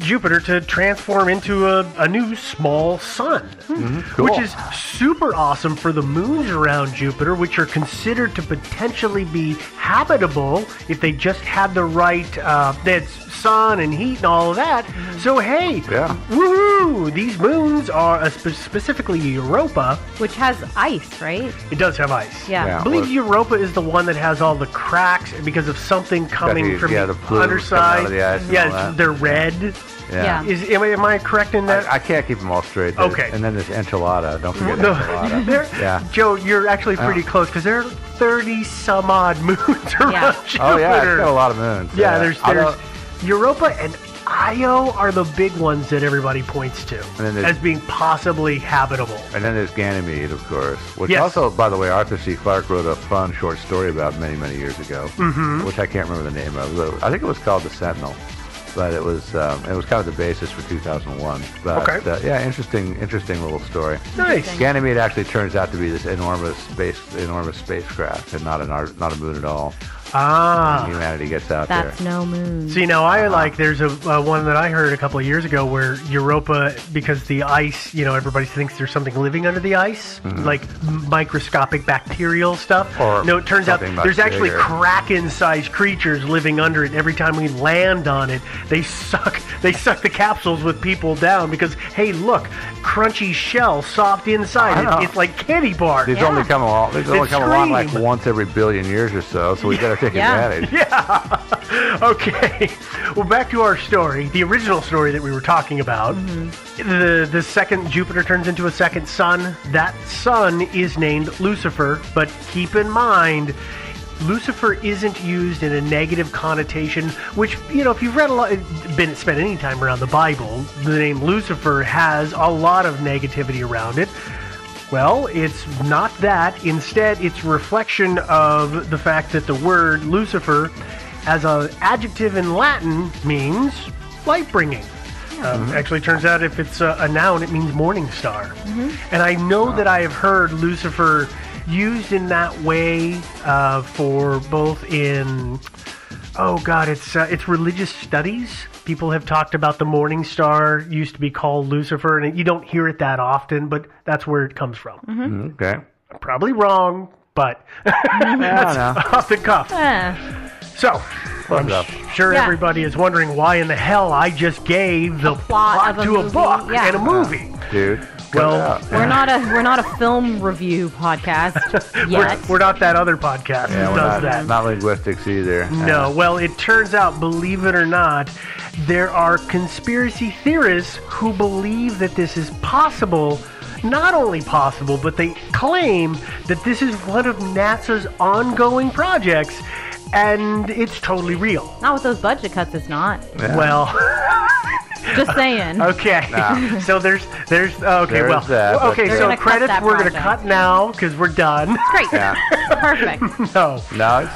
Jupiter to transform into a new small sun, Cool. which is super awesome for the moons around Jupiter, which are considered to potentially be habitable if they just had the right they had sun and heat and all of that. So hey, woohoo! These moons are specifically Europa, Which has ice, right? it does have ice. Yeah. I believe Europa is the one that has all the cracks because of something coming from the the fluid underside. coming out of the ice and all Yeah, that. they're red. Yeah. Am I correct in that? I can't keep them all straight. Okay. And then there's enchilada. Don't forget No, enchilada. Joe, you're actually pretty close because there are 30 some odd moons around Jupiter. Oh, yeah. It's got a lot of moons. Yeah, there's Europa and Io are the big ones that everybody points to as being possibly habitable. And then there's Ganymede, of course, which Yes. also, by the way, Arthur C. Clarke wrote a fun short story about many, many years ago, which I can't remember the name of. I think it was called The Sentinel, but it was kind of the basis for 2001. But yeah, interesting little story. Nice. Ganymede actually turns out to be this enormous spacecraft, and not a moon at all. Ah. And humanity gets out That's there. no moon. See, now there's a one that I heard a couple of years ago where Europa, because the ice, everybody thinks there's something living under the ice, like microscopic bacterial stuff. No, it turns out there's actually kraken-sized creatures living under it. And every time we land on it, they suck the capsules with people down because, hey, look, crunchy shell, soft inside. It's like candy bar. These only come along. Like once every billion years or so. So we better take advantage. Yeah. Okay. Well, back to our story, the original story that we were talking about. The second Jupiter turns into a second sun. That sun is named Lucifer, but keep in mind, Lucifer isn't used in a negative connotation, which, if you've read spent any time around the Bible, the name Lucifer has a lot of negativity around it. Well, it's not that. Instead, it's a reflection of the fact that the word Lucifer, as an adjective in Latin, means light-bringing. Actually, turns out if it's a noun, it means morning star. And I know that I have heard Lucifer used in that way for both in... Oh, God, it's religious studies. People have talked about the morning star used to be called Lucifer, and you don't hear it that often, but that's where it comes from. Okay. I'm probably wrong, but that's off the cuff. So, I'm sure everybody is wondering why in the hell I just gave the plot to a book and a movie. Dude. Well, we're not a film review podcast yet. We're not that other podcast that does that. Not linguistics either. No. Well, it turns out, believe it or not, there are conspiracy theorists who believe that this is possible. Not only possible, but they claim that this is one of NASA's ongoing projects, and it's totally real. Not with those budget cuts, it's not. Yeah. Well... Just saying. Okay. So there's okay. There's that, okay. So credits we're going to cut now because we're done. Great. Perfect. No,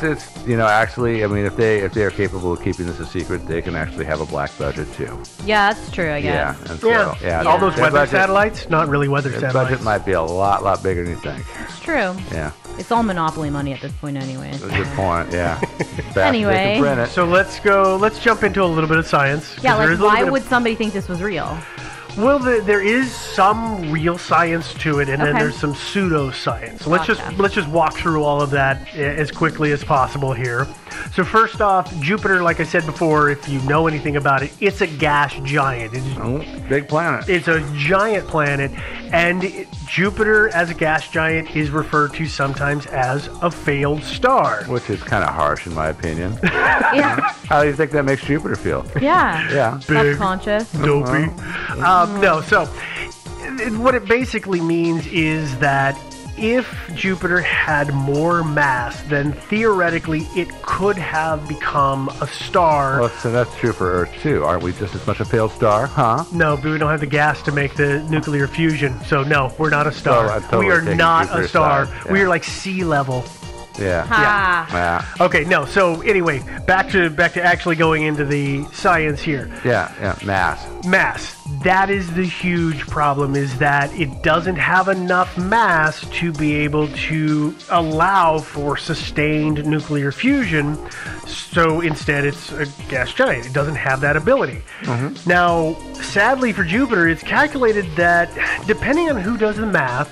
it's actually, I mean, if they are capable of keeping this a secret, they can actually have a black budget too. Yeah, that's true. I guess. Yeah. And so, All those weather budget, satellites, not really weather their satellites. budget might be a lot bigger than you think. It's true. Yeah. It's all monopoly money at this point, anyway. That's a good point. Yeah. Anyway. So let's jump into a little bit of science. Yeah, like why would somebody think this was real? Well, there is some real science to it, and then there's some pseudoscience. So let's just walk through all of that as quickly as possible here. So first off, Jupiter, like I said before, if you know anything about it, it's a gas giant. Big planet. It's a giant planet, and Jupiter as a gas giant is referred to sometimes as a failed star. Which is kind of harsh in my opinion. Yeah. How do you think that makes Jupiter feel? Yeah. Yeah. Big, subconscious. Dopey. No, so what it basically means is that if Jupiter had more mass, then theoretically it could have become a star. Well, so that's true for Earth too. Aren't we just as much a failed star? Huh? No, but we don't have the gas to make the nuclear fusion. So no, we're not a star. Totally we are not Jupiter's a star. side. Yeah. We are like sea level. Yeah. Ha. Yeah. Okay, no. So anyway, back to actually going into the science here. Yeah. Mass. That is the huge problem, is that it doesn't have enough mass to be able to allow for sustained nuclear fusion. So instead, it's a gas giant. It doesn't have that ability. Now, sadly for Jupiter, it's calculated that depending on who does the math,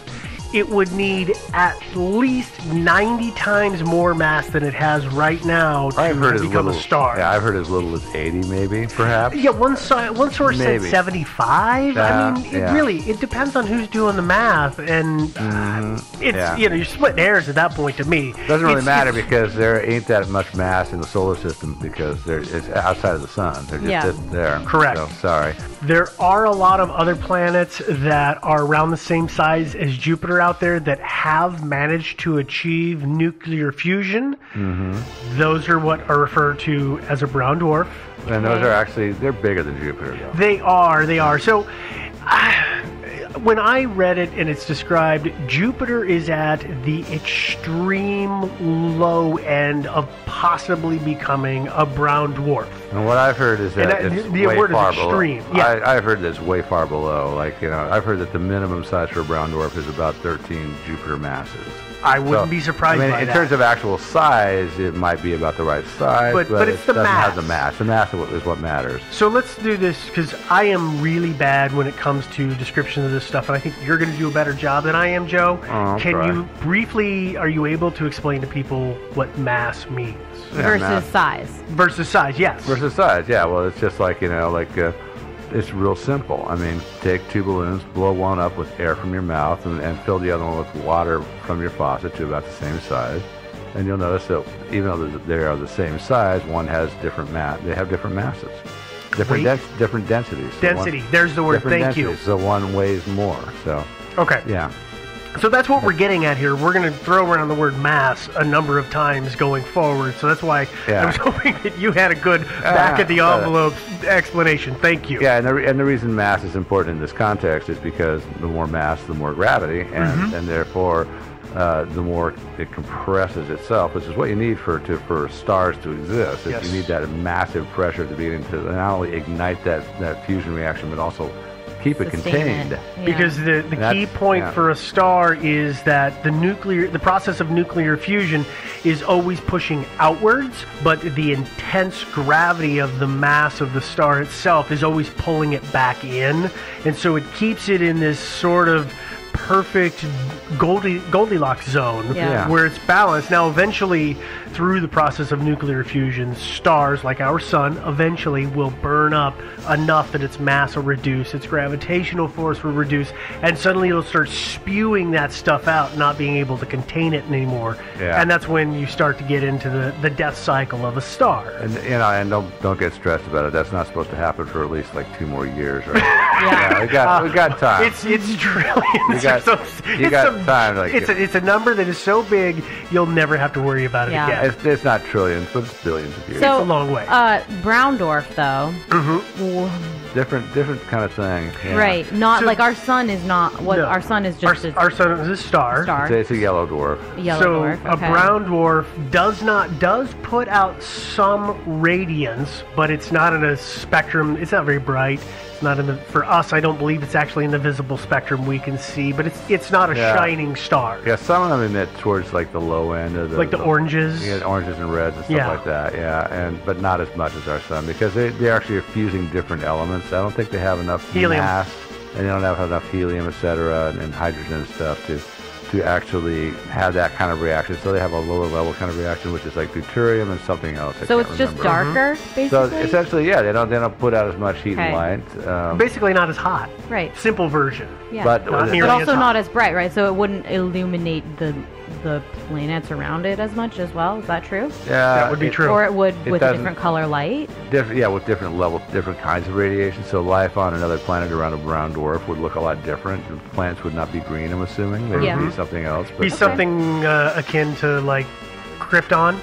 it would need at least 90 times more mass than it has right now to become a star. Yeah, I've heard as little as 80, maybe, perhaps. Yeah, one source said 75. I mean, it depends on who's doing the math, and it's you're splitting hairs at that point. To me, doesn't really matter because there ain't that much mass in the solar system because it's outside of the sun. They're just there. Correct. So, sorry. There are a lot of other planets that are around the same size as Jupiter out there that have managed to achieve nuclear fusion. Those are what are referred to as a brown dwarf. And those are actually, they're bigger than Jupiter, though. They are. So when I read it and it's described, Jupiter is at the extreme low end of possibly becoming a brown dwarf. And what I've heard is that it's the way word far is extreme. below. Yeah. I've heard that it's way far below. Like, I've heard that the minimum size for a brown dwarf is about 13 Jupiter masses. I wouldn't be surprised by that. In terms of actual size, it might be about the right size, but it's it the doesn't mass. have the mass. The mass is what matters. So let's do this, because I am really bad when it comes to description of this stuff, and I think you're going to do a better job than I am, Joe. You briefly, are you able to explain to people what mass means? Versus size. Versus size, yes. Versus size, yeah. Well, it's just like, it's real simple. I mean, take two balloons, blow one up with air from your mouth, and fill the other one with water from your faucet to about the same size. And you'll notice that even though they are the same size, one has different mass. They have different masses, different densities. Density. There's the word. Thank you. So one weighs more. So okay. Yeah. So that's what we're getting at here. We're going to throw around the word mass a number of times going forward. So that's why I was hoping that you had a good back-of-the-envelope explanation. Thank you. Yeah, and the reason mass is important in this context is because the more mass, the more gravity, and therefore the more it compresses itself, which is what you need for stars to exist. You need that massive pressure to be able to not only ignite that fusion reaction, but also keep it contained. Because the key point for a star is that the process of nuclear fusion is always pushing outwards, but the intense gravity of the mass of the star itself is always pulling it back in, and so it keeps it in this sort of perfect Goldilocks zone where it's balanced. Now, eventually, through the process of nuclear fusion, stars like our sun eventually will burn up enough that its mass will reduce, its gravitational force will reduce, and suddenly it'll start spewing that stuff out, not being able to contain it anymore. And that's when you start to get into the death cycle of a star. And and don't get stressed about it. That's not supposed to happen for at least like 2 more years. Right? we got time. It's trillions. You got time. Like, it's a number that is so big you'll never have to worry about it again. It's not trillions, but it's billions of years. So, it's a long way. Brown dwarf, though. Different kind of thing. Yeah. Right. Not like our sun is not. Our sun is just our sun is a star. It's a yellow dwarf. A brown dwarf does put out some radiance, but it's not in a spectrum. It's not very bright. Not in for us, I don't believe it's actually in the visible spectrum we can see, but it's not a shining star. Yeah, some of them emit towards like the low end of the oranges. Yeah, oranges and reds and stuff like that. Yeah, but not as much as our sun because they actually are fusing different elements. I don't think they have enough mass, and they don't have enough helium, etc., and hydrogen and stuff to actually have that kind of reaction. So they have a lower level kind of reaction, which is like deuterium and something else. So it's just darker, basically? So essentially, they don't put out as much heat and light. Basically not as hot. Right. Simple version. Yeah. But also not as bright, right? So it wouldn't illuminate the planets around it as much as well. Is that true? Yeah. That would be true. Or it would with a different color light? With different levels, different kinds of radiation. So life on another planet around a brown dwarf would look a lot different. The planets would not be green, I'm assuming. They would be something else. Be something akin to like Krypton,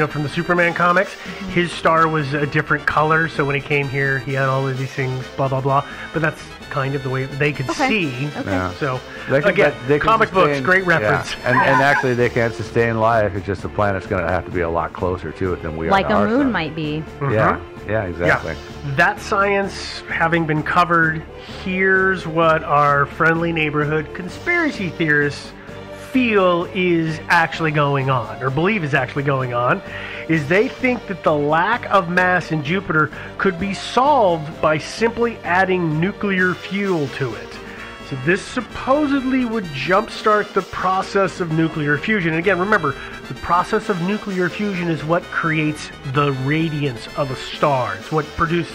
from the Superman comics. His star was a different color, so when he came here, he had all of these things, blah, blah, blah. But that's kind of the way they could see. Okay. Yeah. So, again, comic books, great reference. Yeah. And actually, they can't sustain life. It's just the planet's going to have to be a lot closer to it than we are. Like a moon might be. Yeah, exactly. Yeah. That science having been covered, here's what our friendly neighborhood conspiracy theorists feel is actually going on, or believe is actually going on, is they think that the lack of mass in Jupiter could be solved by simply adding nuclear fuel to it. So this supposedly would jumpstart the process of nuclear fusion. And again, remember, the process of nuclear fusion is what creates the radiance of a star. It's what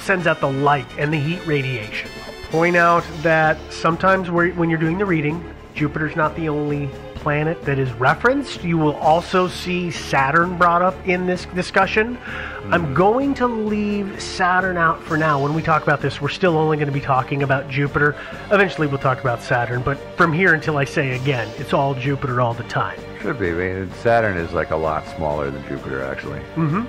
sends out the light and the heat radiation. I'll point out that sometimes when you're doing the reading, Jupiter's not the only planet that is referenced. You will also see Saturn brought up in this discussion. I'm going to leave Saturn out for now. When we talk about this, we're still only going to be talking about Jupiter. Eventually we'll talk about Saturn, but from here until I say again, it's all Jupiter all the time. Should be. I mean, Saturn is like a lot smaller than Jupiter, actually.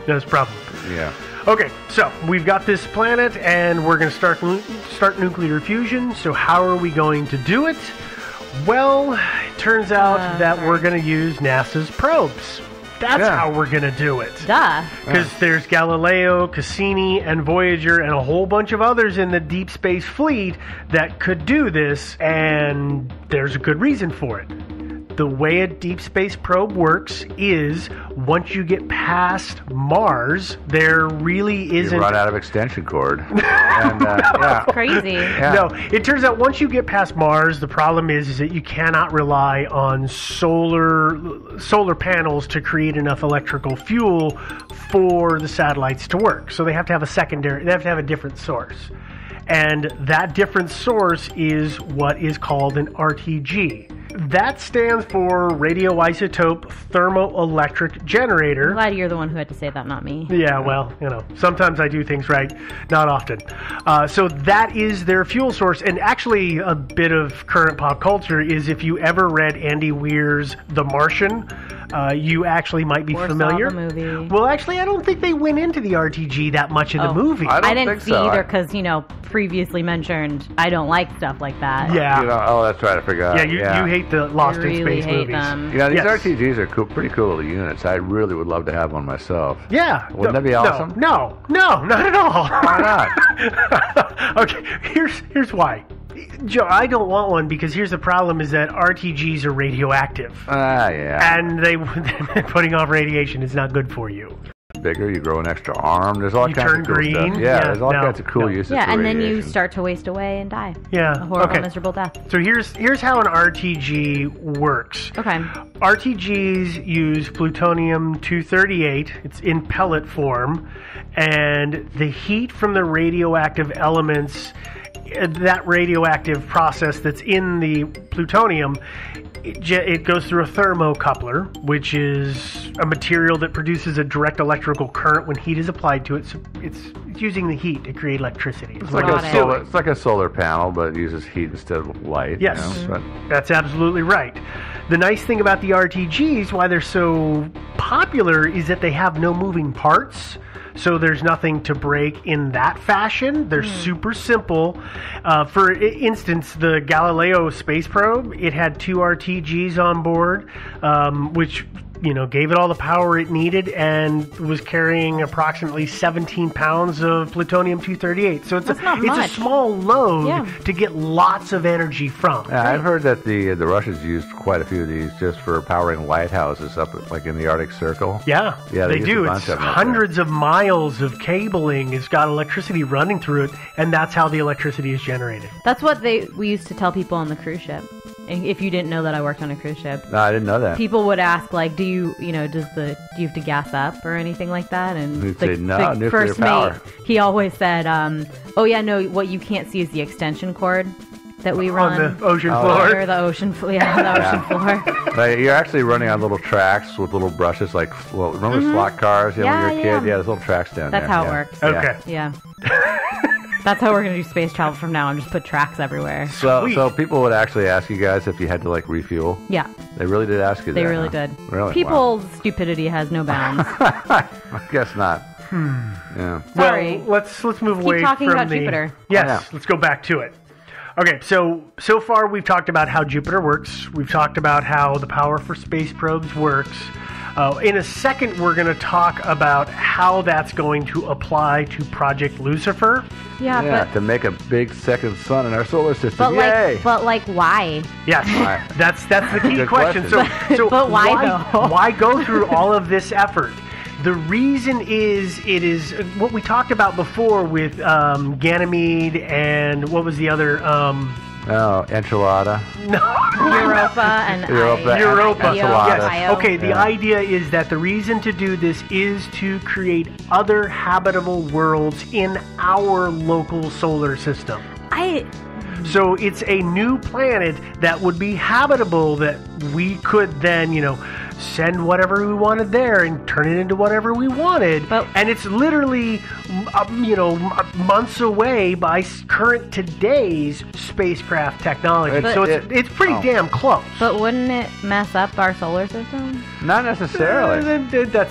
That's probably. Yeah. Okay, so we've got this planet, and we're going to start nuclear fusion. So how are we going to do it? Well, it turns out that we're going to use NASA's probes. That's how we're going to do it. Duh. Because there's Galileo, Cassini, and Voyager, and a whole bunch of others in the Deep Space Fleet that could do this, and there's a good reason for it. The way a deep space probe works is once you get past Mars, there really isn't... You run out of extension cord. And, Crazy. Yeah. No, it turns out once you get past Mars, the problem is that you cannot rely on solar panels to create enough electrical fuel for the satellites to work. So they have to have a different source. And that different source is what is called an RTG. That stands for radioisotope thermoelectric generator. I'm glad you're the one who had to say that, not me. Yeah, well, sometimes I do things right, not often. So that is their fuel source. And actually, a bit of current pop culture is if you ever read Andy Weir's The Martian, you actually might be familiar. Saw the movie. Well, actually, I don't think they went into the RTG that much in the movie. I didn't see either because, previously mentioned, I don't like stuff like that. Yeah. That's right, I forgot. Yeah, you hate the Lost in really Space hate movies. them. These RTGs are pretty cool little units. I really would love to have one myself. Yeah. Wouldn't that be awesome? No, not at all. Why not? Okay, here's why. Joe, I don't want one because here's the problem is that RTGs are radioactive. Yeah. And putting off radiation is not good for you. Bigger, you grow an extra arm. There's all kinds of cool green. stuff. Yeah, there's all kinds of cool uses Yeah, for and then you radiation. start to waste away and die. Yeah. A horrible, miserable death. So here's how an RTG works. Okay. RTGs use plutonium-238. It's in pellet form. And the heat from the radioactive elements, that radioactive process that's in the plutonium, it goes through a thermocoupler, which is a material that produces a direct electrical current when heat is applied to it. So it's using the heat to create electricity. It's like a solar panel, but it uses heat instead of light. Yes, that's absolutely right. The nice thing about the RTGs, why they're so popular, is that they have no moving parts. So there's nothing to break in that fashion. They're super simple. For instance, the Galileo space probe, it had 2 RTGs on board, which gave it all the power it needed and was carrying approximately 17 pounds of plutonium-238. So it's a small load to get lots of energy from. Yeah, I've heard that the Russians used quite a few of these just for powering lighthouses up like in the Arctic Circle. Yeah, they do. It's of hundreds of miles of cabling. It's got electricity running through it, and that's how the electricity is generated. That's what we used to tell people on the cruise ship. If you didn't know that I worked on a cruise ship. No, I didn't know that. People would ask, like, do you have to gas up or anything like that? And we'd say, no, nuclear first power. mate, he always said, what you can't see is the extension cord that we run. On the ocean floor? The ocean floor. But you're actually running on little tracks with little brushes, remember slot cars when you were a kid? Yeah, there's little tracks down there. That's how it works. Okay. Yeah. That's how we're going to do space travel from now on. Just put tracks everywhere. So people would actually ask you guys if you had to refuel? Yeah. They really did ask you that? They really did. Really? People's stupidity has no bounds. I guess not. Yeah. Sorry. Well, let's move away from talking about Jupiter. Yes, let's go back to it. Okay, so far we've talked about how Jupiter works. We've talked about how the power for space probes works. In a second, we're going to talk about how that's going to apply to Project Lucifer. Yeah, to make a big second sun in our solar system. But why? Yes, that's the key Good question. question. So But why though? Why go through all of this effort? The reason is it is what we talked about before with Ganymede and what was the other? Enchilada. No. Europa and Europa. Io. Okay, the idea is that the reason to do this is to create other habitable worlds in our local solar system. So it's a new planet that would be habitable that we could then, send whatever we wanted there and turn it into whatever we wanted. And it's literally, months away by today's spacecraft technology. It's pretty damn close. But wouldn't it mess up our solar system? Not necessarily.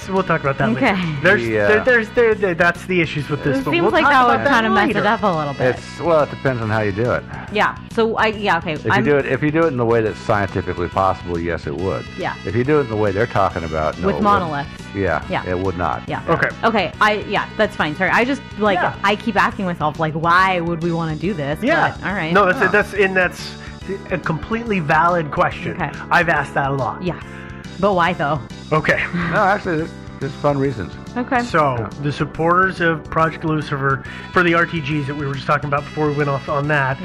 We'll talk about that Okay. later. That's the issues with this. It seems like that would kind of mess it up a little bit. It depends on how you do it. Yeah. So okay. If you do it in the way that's scientifically possible, yes, it would. Yeah. If you do it in the way they're talking about, no, with monoliths. Yeah. It would not. Yeah. Okay. That's fine. Sorry. I just I keep asking myself why would we want to do this? Yeah. But, all right. No, that's a completely valid question. Okay. I've asked that a lot. Yeah. But why though? Okay. No, actually, there's fun reasons. Okay. So, the supporters of Project Lucifer, for the RTGs that we were just talking about before we went off on that,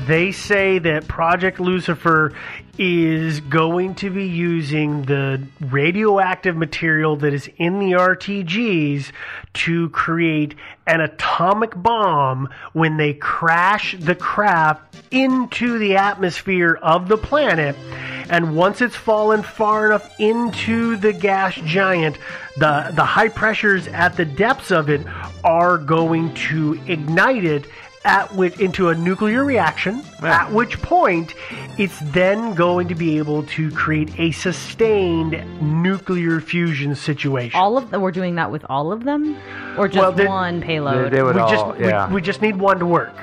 they say that Project Lucifer is going to be using the radioactive material that is in the RTGs to create an atomic bomb when they crash the craft into the atmosphere of the planet. And once it's fallen far enough into the gas giant, the high pressures at the depths of it are going to ignite it into a nuclear reaction, at which point it's then going to be able to create a sustained nuclear fusion situation. We're doing that with all of them? Or just one payload? We just need one to work.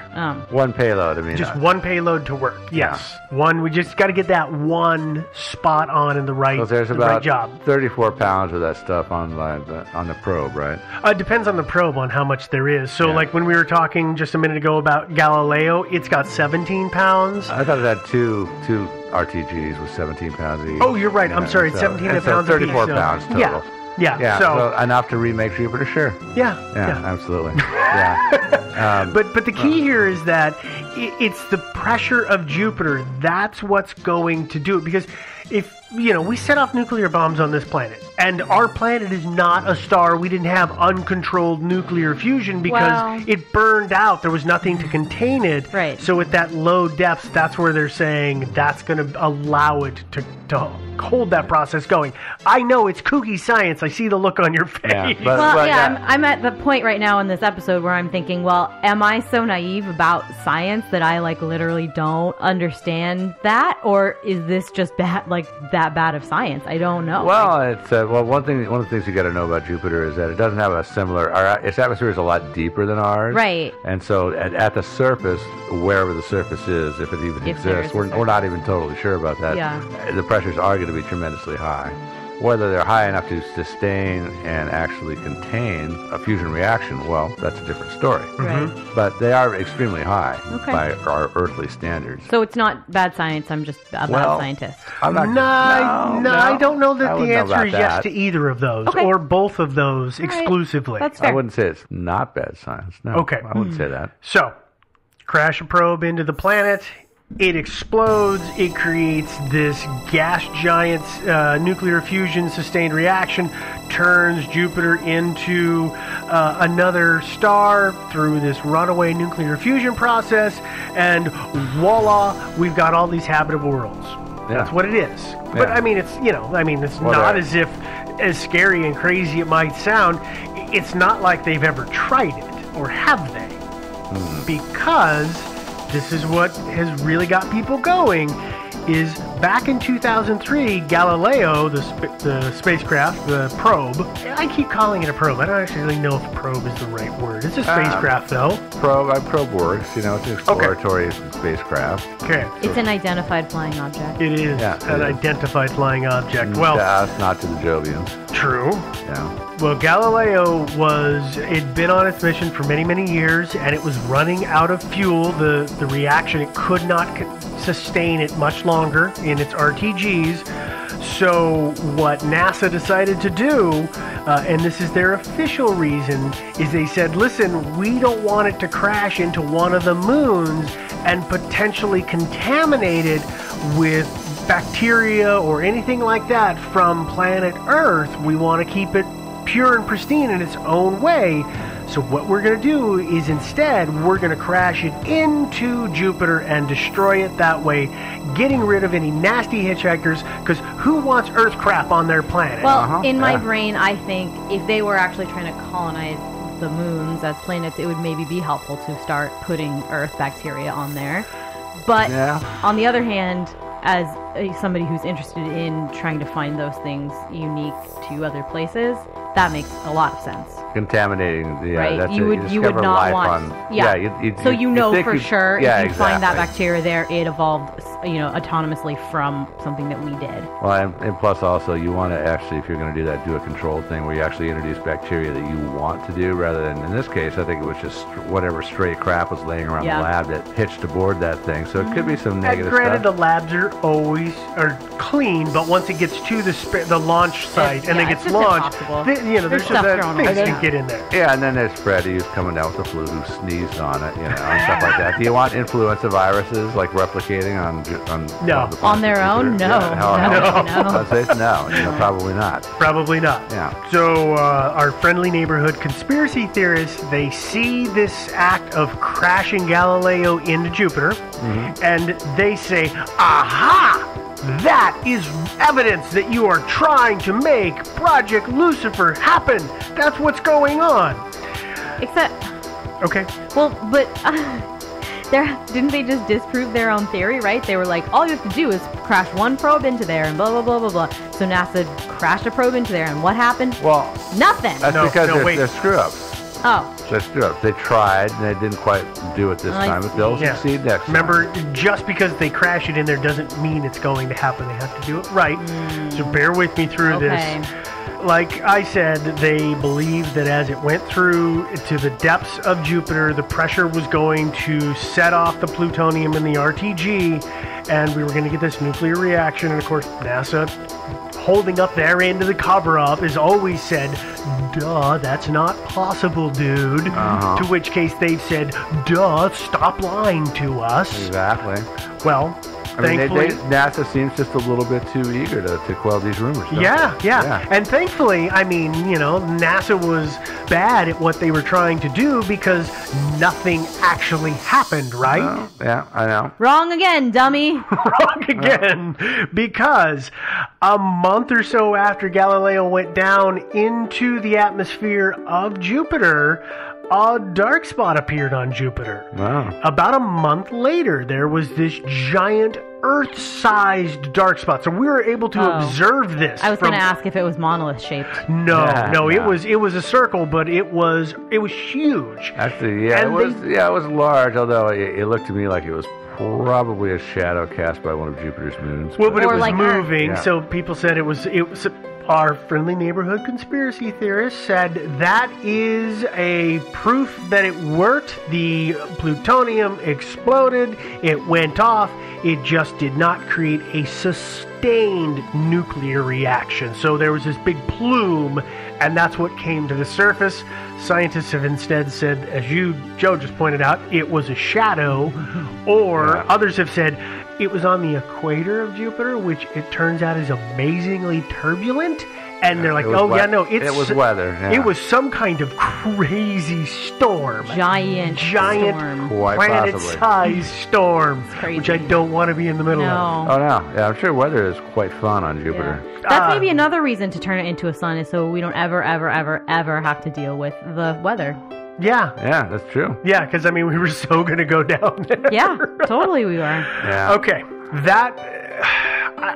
One payload, I mean. Just one payload to work, yes. One. We just got to get that one spot on in the right job. There's about 34 pounds of that stuff on the probe, right? It depends on the probe on how much there is. So, like when we were talking just a minute ago about Galileo, it's got 17 pounds. I thought it had two RTGs with 17 pounds each. Oh, you're right. I'm sorry. It's 17 pounds 34 pounds total. Yeah. So enough to remake Jupiter, sure. Yeah, absolutely. Yeah. But the key here is that it's the pressure of Jupiter. That's what's going to do it. Because if we set off nuclear bombs on this planet, and our planet is not a star. We didn't have uncontrolled nuclear fusion because it burned out. There was nothing to contain it. Right. So at that low depths, that's where they're saying that's going to allow it to hold that process going. I know it's kooky science. I see the look on your face. I'm at the point right now in this episode where I'm thinking, am I so naive about science that I literally don't understand that, or is this just that bad of science? I don't know. Well, it's one of the things you got to know about Jupiter is that it doesn't have its atmosphere is a lot deeper than ours. Right. And so at the surface, wherever the surface is, if it even exists, we're not even totally sure about that. Yeah. The pressures are going to be tremendously high. Whether they're high enough to sustain and actually contain a fusion reaction, that's a different story. Right. But they are extremely high by our earthly standards. So it's not bad science. I'm just a bad scientist. I'm not. No, I don't know that the answer is yes to either of those or both of those exclusively. That's fair. I wouldn't say it's not bad science. No. Okay. I wouldn't say that. So, crash a probe into the planet. It explodes. It creates this gas giant nuclear fusion sustained reaction, turns Jupiter into another star through this runaway nuclear fusion process, and voila, we've got all these habitable worlds. Yeah. That's what it is. Yeah. But I mean, it's not as scary and crazy it might sound. It's not like they've ever tried it, or have they? Because this is what has really got people going. is back in 2003, Galileo, the spacecraft, the probe. I keep calling it a probe. I don't actually really know if probe is the right word. It's a spacecraft, though. Probe works. It's an exploratory spacecraft. Okay. It's an identified flying object. It is an identified flying object. Well, to us, not to the Jovians. True. Yeah. Well, Galileo it'd been on its mission for many, many years, and it was running out of fuel. The reaction, it could not sustain it much longer in its RTGs. So what NASA decided to do, and this is their official reason, is they said, listen, we don't want it to crash into one of the moons and potentially contaminate it with bacteria or anything like that from planet Earth. We want to keep it pure and pristine in its own way. So what we're going to do is instead we're going to crash it into Jupiter and destroy it that way, getting rid of any nasty hitchhikers, because who wants Earth crap on their planet? Well, in my brain, I think if they were actually trying to colonize the moons as planets, it would maybe be helpful to start putting Earth bacteria on there. But on the other hand, as somebody who's interested in trying to find those things unique to other places, that makes a lot of sense. Contaminating, right? That's you would not want. So you know for sure if you find that bacteria there, it evolved, autonomously from something that we did. Well, and plus also you want to actually, if you're going to do that, do a controlled thing where you actually introduce bacteria that you want to do, rather than in this case, I think it was just whatever stray crap was laying around the lab that hitched aboard that thing. So it could be some negative stuff. Granted, the labs are clean, but once it gets to the launch site and it gets launched, there's just things that get in there. Yeah, and then there's Freddy who's coming down with the flu who sneezed on it, and stuff like that. Do you want influenza viruses like replicating on their own? No. I'd say no. Probably not. Probably not. Yeah. So our friendly neighborhood conspiracy theorists, they see this act of crashing Galileo into Jupiter, and they say, aha! That is evidence that you are trying to make Project Lucifer happen. That's what's going on. Except... Okay. Well, but... didn't they just disprove their own theory, right? They were like, all you have to do is crash one probe into there and blah, blah, blah, blah, blah. So NASA crashed a probe into there, and what happened? Well... Nothing! That's because they're screw-ups. Oh. They're screw-ups. They tried, and they didn't quite do it this time, but they'll succeed next time. Remember, just because they crash it in there doesn't mean it's going to happen. They have to do it right. So bear with me through this. Like I said, they believed that as it went through to the depths of Jupiter, the pressure was going to set off the plutonium in the RTG, and we were going to get this nuclear reaction. And of course, NASA, holding up their end of the cover-up, has always said, duh, that's not possible, dude. To which case they've said, duh, stop lying to us. Exactly. Well, thankfully, NASA seems just a little bit too eager to quell these rumors. Yeah. And thankfully, NASA was bad at what they were trying to do because nothing actually happened, right? Oh, yeah, I know. Wrong again, dummy. Wrong again. Because a month or so after Galileo went down into the atmosphere of Jupiter, a dark spot appeared on Jupiter. Wow. About a month later, there was this giant Earth-sized dark spot. So we were able to observe this. I was going to ask if it was monolith-shaped. No. It was a circle, but it was huge. Actually, it was large. Although it looked to me like it was probably a shadow cast by one of Jupiter's moons. Well, but it was moving, so people said it was. Our friendly neighborhood conspiracy theorists said that is a proof that it worked. The plutonium exploded. It went off. It just did not create a sustained nuclear reaction. So there was this big plume, and that's what came to the surface. Scientists have instead said, as Joe just pointed out, it was a shadow, or others have said it was on the equator of Jupiter, which it turns out is amazingly turbulent. And they're like, it was weather. Yeah. It was some kind of crazy storm. Giant storm. Planet-sized storm, which I don't want to be in the middle of. Oh, no. Yeah, I'm sure weather is quite fun on Jupiter. Yeah. That's maybe another reason to turn it into a sun, is so we don't ever have to deal with the weather. Yeah. Yeah, that's true. Yeah, because, we were so going to go down there. Yeah, totally we were. Yeah. Okay, that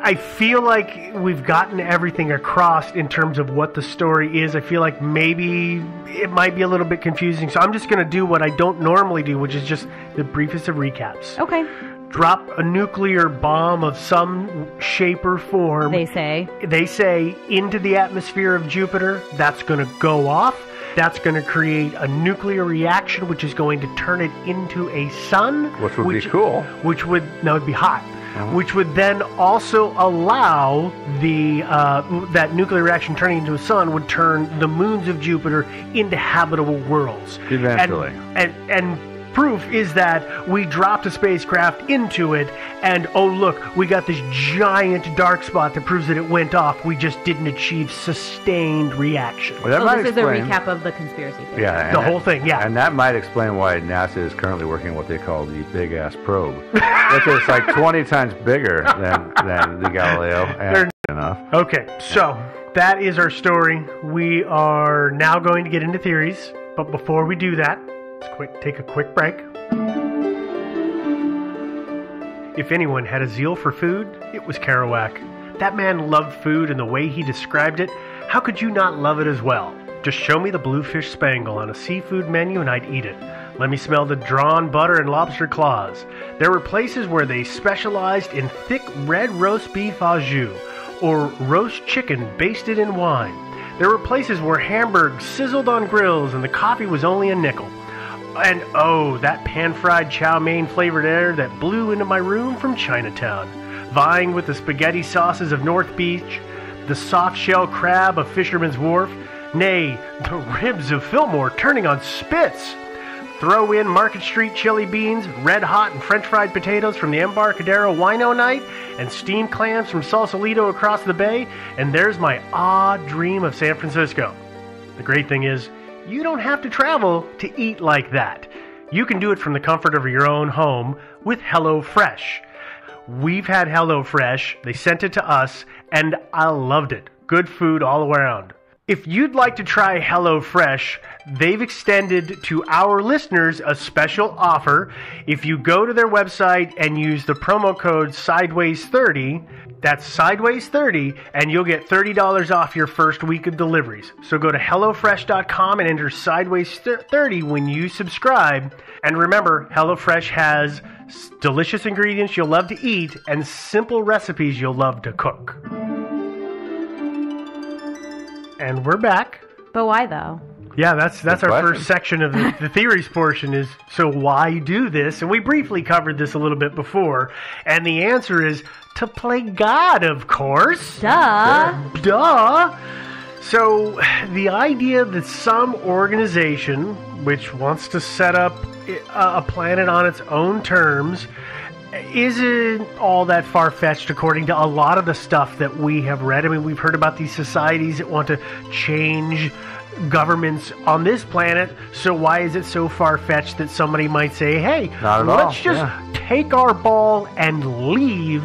I feel like we've gotten everything across in terms of what the story is. I feel like maybe it might be a little bit confusing, so I'm just going to do what I don't normally do, which is just the briefest of recaps. Okay. Drop a nuclear bomb of some shape or form. They say into the atmosphere of Jupiter. That's going to go off. That's going to create a nuclear reaction, which is going to turn it into a sun. Which would be cool. It'd be hot. Which would then also allow that nuclear reaction turning into a sun would turn the moons of Jupiter into habitable worlds. Eventually. And proof is that we dropped a spacecraft into it, and oh look, we got this giant dark spot that proves that it went off. We just didn't achieve sustained reaction. Well, this is a recap of the conspiracy theory. Yeah, the whole thing, yeah. And that might explain why NASA is currently working on what they call the big-ass probe, which is like 20 times bigger than the Galileo. And enough. Okay, so that is our story. We are now going to get into theories, but before we do that, let's take a quick break. If anyone had a zeal for food, it was Kerouac. That man loved food, and the way he described it, how could you not love it as well? Just show me the bluefish spangle on a seafood menu and I'd eat it. Let me smell the drawn butter and lobster claws. There were places where they specialized in thick red roast beef au jus, or roast chicken basted in wine. There were places where hamburgers sizzled on grills and the coffee was only a nickel. And oh, that pan-fried chow mein flavored air that blew into my room from Chinatown, vying with the spaghetti sauces of North Beach, the soft-shell crab of Fisherman's Wharf, nay, the ribs of Fillmore turning on spits. Throw in Market Street chili beans, red hot and French fried potatoes from the Embarcadero Wino Night, and steamed clams from Sausalito across the bay, and there's my odd dream of San Francisco. The great thing is, you don't have to travel to eat like that. You can do it from the comfort of your own home with HelloFresh. We've had HelloFresh. They sent it to us, and I loved it. Good food all around. If you'd like to try HelloFresh, they've extended to our listeners a special offer. If you go to their website and use the promo code Sideways30, that's Sideways30, and you'll get $30 off your first week of deliveries. So go to HelloFresh.com and enter Sideways30 when you subscribe. And remember, HelloFresh has delicious ingredients you'll love to eat and simple recipes you'll love to cook. And we're back. But why though? Yeah, that's our first section of the theories portion is, so why do this? And we briefly covered this a little bit before. And the answer is to play God, of course. Duh. So the idea that some organization which wants to set up a planet on its own terms isn't all that far-fetched according to a lot of the stuff that we have read. I mean, we've heard about these societies that want to change governments on this planet, so why is it so far-fetched that somebody might say, hey, let's just take our ball and leave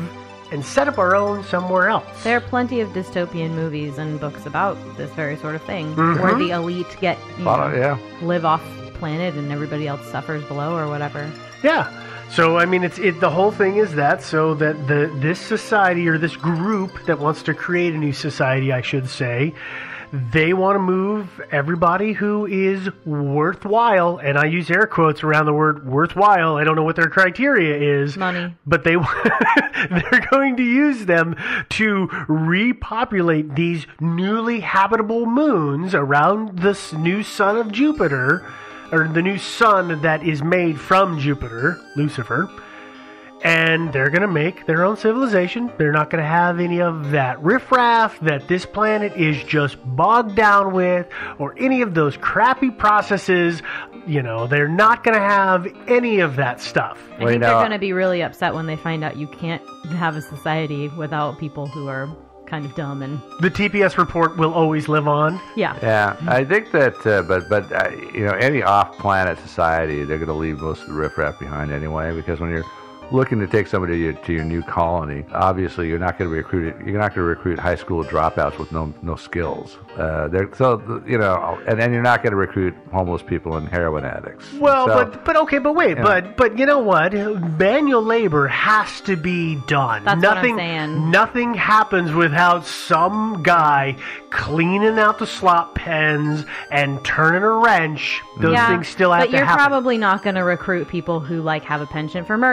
and set up our own somewhere else? There are plenty of dystopian movies and books about this very sort of thing, where the elite get, live off planet and everybody else suffers below or whatever. Yeah. So, I mean, the whole thing is that so that this society or this group that wants to create a new society, I should say, they want to move everybody who is worthwhile, and I use air quotes around the word worthwhile. I don't know what their criteria is. Money. But they're going to use them to repopulate these newly habitable moons around this new sun of Jupiter, or the new sun that is made from Jupiter, Lucifer, and they're going to make their own civilization. They're not going to have any of that riffraff that this planet is just bogged down with, or any of those crappy processes. You know, they're not going to have any of that stuff. I think they're going to be really upset when they find out you can't have a society without people who are kind of dumb, and the TPS report will always live on. Yeah, I think that, but any off-planet society, they're going to leave most of the riffraff behind anyway. Because when you're looking to take somebody to your new colony, obviously you're not going to recruit high school dropouts with no skills. And you're not going to recruit homeless people and heroin addicts. Well, but wait, but you know what? Manual labor has to be done. That's what I'm saying. Nothing happens without some guy cleaning out the slop pens and turning a wrench. Those things still have to happen. But you're probably not going to recruit people who have a penchant for murder.